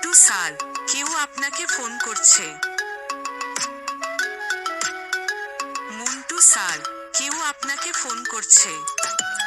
Montu sir, কেউ আপনাকে phone করছে। মন্টু স্যার, কেউ আপনাকে ফোন করছে।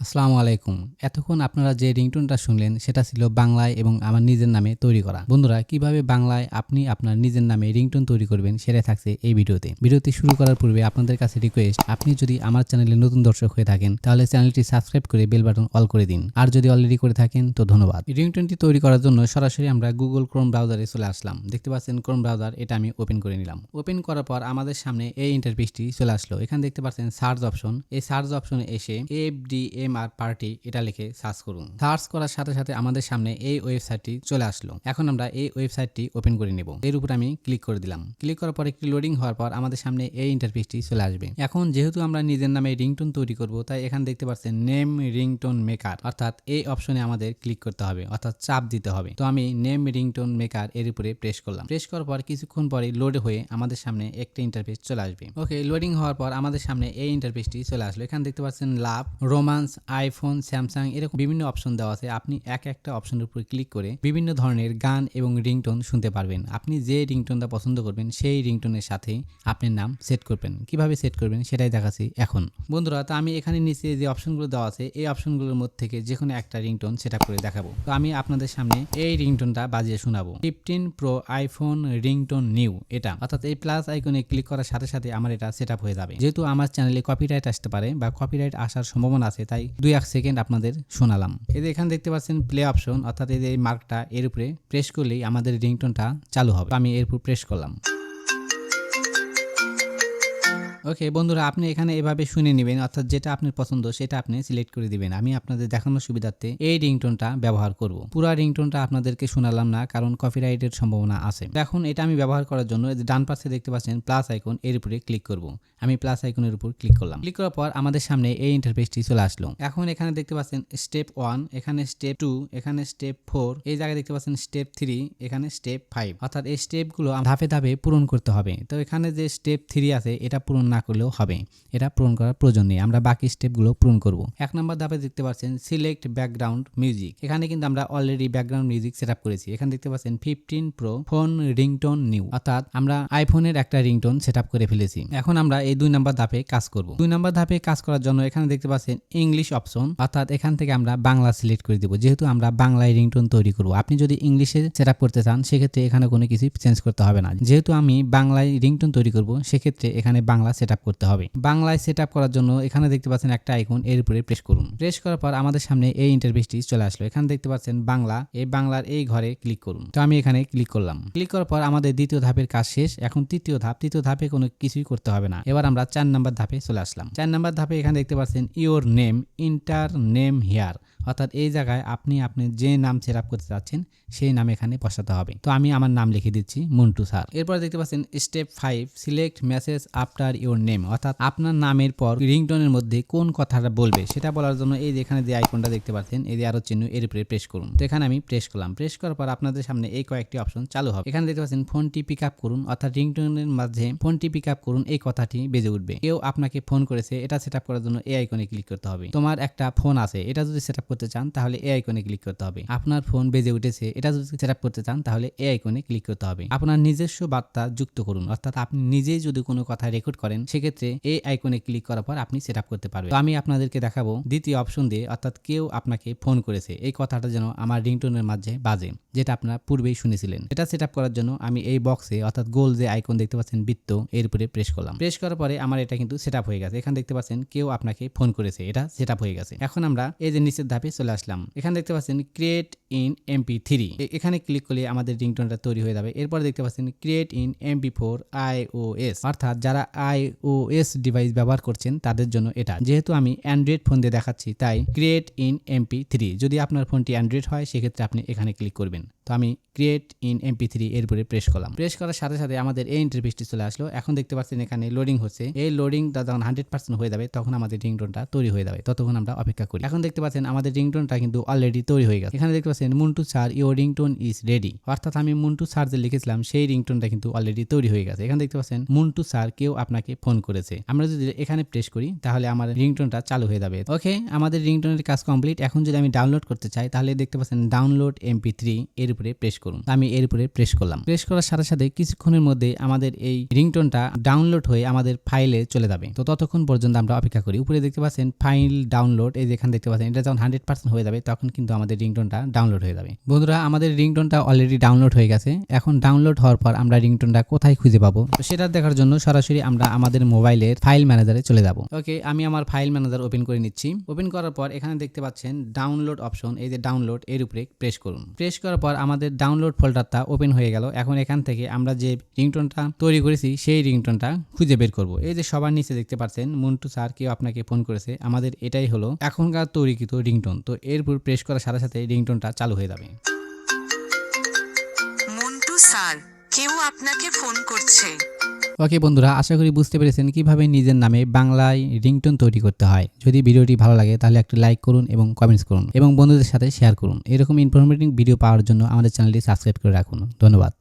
আসসালামু আলাইকুম। এতক্ষণ আপনারা যে রিংটোনটা শুনলেন সেটা ছিল বাংলায় এবং আমার নিজের নামে তৈরি করা। বন্ধুরা, কিভাবে বাংলায় আপনি আপনার নিজের নামে রিংটোন তৈরি করবেন সেটাই থাকছে এই ভিডিওতে। ভিডিওটি শুরু করার পূর্বে আপনাদের কাছে রিকোয়েস্ট, আপনি যদি আমার চ্যানেলে নতুন দর্শক হয়ে থাকেন তাহলে চ্যানেলটি সাবস্ক্রাইব করে বেল বাটন অল করে দিন, আর যদি অলরেডি করে থাকেন তো ধন্যবাদ। রিংটোনটি তৈরি করার জন্য সরাসরি আমরা গুগল ক্রোম ব্রাউজারে চলে আসলাম। দেখতে পাচ্ছেন ক্রোম ব্রাউজার, এটা আমি ওপেন করে নিলাম। ওপেন করার পর আমাদের সামনে এই ইন্টারফেসটি চলে আসলো। এখানে দেখতে পাচ্ছেন সার্চ অপশন। এই সার্চ অপশনে এসে FDMR পার্টি এটা লিখে সার্চ করুন। সার্চ করার সাথে সাথে আমাদের সামনে এই ওয়েবসাইটটি চলে আসলো। এখন আমরা এই ওয়েবসাইটটি ওপেন করে নেব। এর উপর আমি ক্লিক করে দিলাম। ক্লিক করার পর একটি লোডিং হওয়ার পর আমাদের সামনে এই ইন্টারফেসটি চলে আসবে। এখন যেহেতু আমরা নিজের নামে রিংটোন তৈরি করব, তাই এখানে দেখতে পাচ্ছেন নেম রিংটোন মেকার, অর্থাৎ এই অপশনে আমাদের ক্লিক করতে হবে, অর্থাৎ চাপ দিতে হবে। তো আমি নেম রিংটোন মেকার এর উপরে প্রেস করলাম। প্রেস করার পর কিছুক্ষণ পরে লোড হয়ে আমাদের সামনে একটা ইন্টারফেস চলে আসবে। ওকে, লোডিং হওয়ার পর আমাদের সামনে এই ইন্টারফেসটি চলে আসলো। এখানে দেখতে পাচ্ছেন লাভ, রোমান্স, আইফোন, স্যামসাং এরকম বিভিন্ন অপশন দেওয়া আছে। আপনি একটা অপশনের উপর ক্লিক করে বিভিন্ন ধরনের গান এবং রিংটোন শুনতে পারবেন। আপনি যে রিংটোনটা পছন্দ করবেন সেই রিংটোনের সাথে আপনার নাম সেট করবেন। কিভাবে সেট করবেন সেটাই দেখাচ্ছি এখন। বন্ধুরা, তো আমি এখানে নিচে যে অপশনগুলো দেওয়া আছে এই অপশনগুলোর মধ্যে থেকে যে কোনো একটা রিংটোন সেট করে দেখাবো। তো আমি আপনাদের সামনে এই রিংটোনটা বাজিয়ে শোনাবো। 15 প্রো আইফোন রিংটোন নিউ, এটা অর্থাৎ এই প্লাস আইকনে ক্লিক করার সাথে সাথে আমার এটা সেট হয়ে যাবে। যেহেতু আমার চ্যানেলে কপিরাইট আসতে পারে বা কপিরাইট আসার সম্ভাবনা আছে, তাই 2-1 সেকেন্ড আপনাদের শোনালাম। এই যে এখানে দেখতে পাচ্ছেন প্লে অপশন, অর্থাৎ এই যে মার্কটা এর উপরে প্রেস করলেই আমাদের রিংটোনটা চালু হবে। আমি এর উপর প্রেস করলাম। ওকে বন্ধুরা, আপনি এখানে এভাবে শুনে নেবেন, অর্থাৎ যেটা আপনার পছন্দ সেটা আপনি সিলেক্ট করে দিবেন। আমি আপনাদের দেখানোর সুবিধার্থে এই রিংটোনটা ব্যবহার করব। পুরো রিংটোনটা আপনাদেরকে শোনালাম না, কারণ কপিরাইটের সম্ভাবনা আছে। এখন এটা আমি ব্যবহার করার জন্য ডান পাশে দেখতে পাচ্ছেন প্লাস আইকন, এর উপরে ক্লিক করব। আমি প্লাস আইকনের উপর ক্লিক করলাম। ক্লিক করার পর আমাদের সামনে এই ইন্টারফেসটি চলে আসলো। এখন এখানে দেখতে পাচ্ছেন স্টেপ 1, এখানে স্টেপ 2, এখানে স্টেপ 4, এই জায়গায় দেখতে পাচ্ছেন স্টেপ 3, এখানে স্টেপ 5, অর্থাৎ এই স্টেপগুলো ধাপে ধাপে পূরণ করতে হবে। তো এখানে যে স্টেপ 3 আছে এটা পূরণ না করলেও হবে, এটা পূরণ করার প্রয়োজন নেই। আমরা বাকি স্টেপগুলো পূরণ করব। 1 নম্বর ধাপে দেখতে পাচ্ছেন সিলেক্ট ব্যাকগ্রাউন্ড মিউজিক। এখানে কিন্তু আমরা অলরেডি ব্যাকগ্রাউন্ড মিউজিক সেটআপ করেছি। এখানে দেখতে পাচ্ছেন 15 প্রো ফোন রিংটোন নিউ, অর্থাৎ আমরা আইফোনের একটা রিংটোন সেটআপ করে ফেলেছি। এখন আমরা এই 2 নম্বর ধাপে কাজ করব। 2 নম্বর ধাপে কাজ করার জন্য এখানে দেখতে পাচ্ছেন ইংলিশ অপশন, অর্থাৎ এখান থেকে আমরা বাংলা সিলেক্ট করে দেব। যেহেতু আমরা বাংলায় রিংটোন তৈরি করব, আপনি যদি ইংলিশে সেটআপ করতে চান সেক্ষেত্রে এখানে কোনো কিছু চেঞ্জ করতে হবে না। যেহেতু আমি বাংলায় রিংটোন তৈরি করব, সেক্ষেত্রে এখানে বাংলা সেটআপ করতে হবে। বাংলায় সেটআপ করার জন্য এখানে দেখতে পাচ্ছেন একটা আইকন, এর উপরে প্রেস করুন। প্রেস করার পর আমাদের সামনে এই ইন্টারফেসটি চলে আসলো। এখানে দেখতে পাচ্ছেন বাংলা, এই বাংলার এই ঘরে ক্লিক করুন। তো আমি এখানে ক্লিক করলাম। ক্লিক করার পর আমাদের দ্বিতীয় ধাপের কাজ শেষ। এখন তৃতীয় ধাপে কোনো কিছুই করতে হবে না। এবার আমরা 4 নম্বর ধাপে চলে আসলাম। 4 নম্বর ধাপে এখানে দেখতে পাচ্ছেন your name inter name here, অর্থাৎ এই জায়গায় আপনি যে নাম সেটআপ করতে চাচ্ছেন সেই নাম এখানে বসাতে হবে। তো আমি আমার নাম লিখে দিচ্ছি মন্টু স্যার। এরপর দেখতে পাচ্ছেন step 5 select message after your name, অর্থাৎ আপনার নামের পর রিংটোনের মধ্যে কোন কথাটা বলবে সেটা বলার জন্য এই যেখানে যে আইকনটা দেখতে পাচ্ছেন, এই যে আরো চিহ্ন, এর উপরে প্রেস করুন। তো এখানে আমি প্রেস করলাম। প্রেস করার পর আপনাদের সামনে এই কয়েকটি অপশন চালু হবে। এখানে দেখতে পাচ্ছেন ফোনটি পিক আপ করুন, অর্থাৎ রিংটোনের মাঝে ফোনটি পিক আপ করুন এই কথাটি বেজে উঠবে। কেউ আপনাকে ফোন করেছে, এটা সেটআপ করার জন্য এই আইকনে ক্লিক করতে হবে। তোমার একটা ফোন আছে, এটা যদি সেটআপ করতে চান তাহলে এই আইকনে ক্লিক করতে হবে। আপনার ফোন বেজে উঠেছে, এটা যদি সেটআপ করতে চান তাহলে এই আইকনে ক্লিক করতে হবে। আপনার নিজস্ব বার্তা যুক্ত করুন, অর্থাৎ আপনি নিজেই যদি কোনো কথা রেকর্ড করেন সেক্ষেত্রে এই আইকনে ক্লিক করার পর আপনি সেটআপ করতে পারবেন। তো আমি আপনাদেরকে দেখাবো দ্বিতীয় অপশন দিয়ে, অর্থাৎ কেউ আপনাকে ফোন করেছে এই কথাটা যেন আমার রিংটোনের মাঝে বাজে, যেটা আপনারা পূর্বেই শুনেছিলেন। এটা সেটআপ করার জন্য আমি এই বক্সে, অর্থাৎ গোল যে আইকন দেখতে পাচ্ছেন বৃত্ত, এর উপরে প্রেস করলাম। প্রেস করার পরে আমার এটা কিন্তু সেটআপ হয়ে গেছে। এখানে দেখতে পাচ্ছেন কেউ আপনাকে ফোন করেছে, এটা সেটআপ হয়ে গেছে। এখন আমরা এই যে নিচের ধাপে চলে আসলাম। এখানে দেখতে পাচ্ছেন ক্রিয়েট ইন MP3, এখানে ক্লিক করলে আমাদের রিংটোনটা তৈরি হয়ে যাবে। এরপর দেখতে পাচ্ছেন ক্রিয়েট ইন MP4 iOS, অর্থাৎ যারা iOS ডিভাইস ব্যবহার করছেন তাদের জন্য এটা। যেহেতু আমি অ্যান্ড্রয়েড ফোন দিয়ে দেখাচ্ছি তাই ক্রিয়েট ইন MP3। যদি আপনার ফোনটি অ্যান্ড্রয়েড হয় সেক্ষেত্রে আপনি এখানে ক্লিক করবেন। তো আমি ক্রিয়েট ইন MP3 এর উপরে প্রেস করলাম। প্রেস করার সাথে সাথে আমাদের এই ইন্টারফেসটি চলে আসলো। এখন দেখতে পাচ্ছেন এখানে লোডিং হচ্ছে। এই লোডিংটা যখন 100% হয়ে যাবে তখন আমাদের রিংটোনটা তৈরি হয়ে যাবে। ততক্ষণ আমরা অপেক্ষা করি। এখন দেখতে পাচ্ছেন আমাদের রিংটোনটা কিন্তু অলরেডি তৈরি হয়ে গেছে। এখানে দেখতে পাচ্ছেন পাচ্ছেন Muntu sir your ringtone is ready, অর্থাৎ আমি মুন্টু স্যার যে লিখেছিলাম সেই রিংটোনটা কিন্তু অলরেডি তৈরি হয়ে গেছে। এখানে দেখতে পাচ্ছেন মুন্টু স্যার কেউ আপনাকে ফোন করেছে। আমরা যদি এখানে প্রেস করি তাহলে আমার রিংটোনটা চালু হয়ে যাবে। ওকে, আমাদের রিংটোনের কাজ কমপ্লিট। এখন যদি আমি ডাউনলোড করতে চাই তাহলে দেখতে পাচ্ছেন ডাউনলোড MP3 এর উপরে প্রেস করুন। আমি এর উপরে প্রেস করলাম। প্রেস করার সাথে সাথে কিছুক্ষণের মধ্যে আমাদের এই রিংটোনটা ডাউনলোড হয়ে আমাদের ফাইলে চলে যাবে। তো ততক্ষণ পর্যন্ত আমরা অপেক্ষা করি। উপরে দেখতে পাচ্ছেন ফাইল ডাউনলোড, এই যে এখানে দেখতে পাচ্ছেন এটা যখন 100% হয়ে যাবে তখন কিন্তু আমাদের রিংটোনটা ডাউনলোড হয়ে যাবে। বন্ধুরা, আমাদের রিংটোনটা অলরেডি ডাউনলোড হয়ে গেছে। এখন ডাউনলোড হওয়ার পর আমরা রিংটোনটা কোথায় খুঁজে পাবো সেটা দেখার জন্য সরাসরি আমরা আমাদের মোবাইলের ফাইল ম্যানেজারে চলে যাব। ওকে, আমি আমার ফাইল ম্যানেজার ওপেন করে নিচ্ছি। ওপেন করার পর এখানে দেখতে পাচ্ছেন ডাউনলোড অপশন, এই যে ডাউনলোড এর উপরে প্রেস করুন। প্রেস করার পর আমাদের ডাউনলোড ফোল্ডারটা ওপেন হয়ে গেল। এখন এখান থেকে আমরা যে রিংটোনটা তৈরি করেছি সেই রিংটোনটা খুঁজে বের করব। এই যে সবার নিচে দেখতে পাচ্ছেন মুন্টু স্যার কেউ আপনাকে ফোন করেছে, আমাদের এটাই হলো এখনকার তৈরিকৃত রিংটোন। তো এর উপর প্রেস করার সাথে সাথে রিংটোনটা চালু হয়ে যাবে। মুন্টু স্যার কেউ আপনাকে ফোন করছে। ওকে বন্ধুরা, আশা করি বুঝতে পেরেছেন কিভাবে নিজের নামে বাংলায় রিংটোন তৈরি করতে হয়। যদি ভিডিওটি ভালো লাগে তাহলে একটা লাইক করুন এবং কমেন্টস করুন এবং বন্ধুদের সাথে শেয়ার করুন। এরকম ইনফরমেটিভ ভিডিও পাওয়ার জন্য আমাদের চ্যানেলটি সাবস্ক্রাইব করে রাখুন। ধন্যবাদ।